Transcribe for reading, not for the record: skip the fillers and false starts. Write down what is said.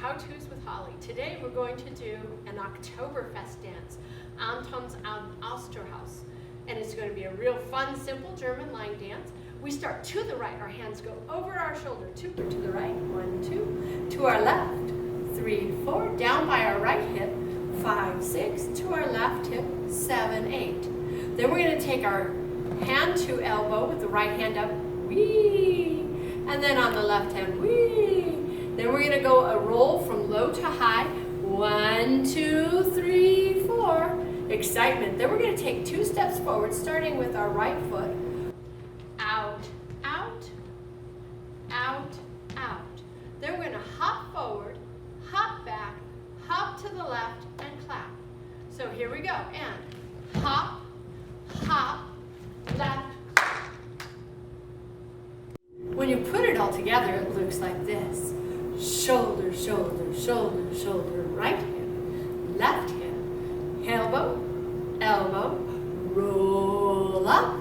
How-Tos with Holly. Today we're going to do an Oktoberfest dance, Anton Aus Tirol. And it's going to be a real fun, simple German line dance. We start to the right, our hands go over our shoulder, two to the right, 1, 2, to our left, 3, 4, down by our right hip, 5, 6, to our left hip, 7, 8. Then we're going to take our hand to elbow with the right hand up, wee, and then on the left hand, wee. Then we're going to go a roll from low to high, 1, 2, 3, 4. Excitement. Then we're going to take 2 steps forward, starting with our right foot. Out, out, out, out. Then we're going to hop forward, hop back, hop to the left, and clap. So here we go. And hop, hop, left. When you put it all together, it looks like this. Shoulder, shoulder, shoulder, shoulder, right hip, left hip, elbow, elbow, roll up,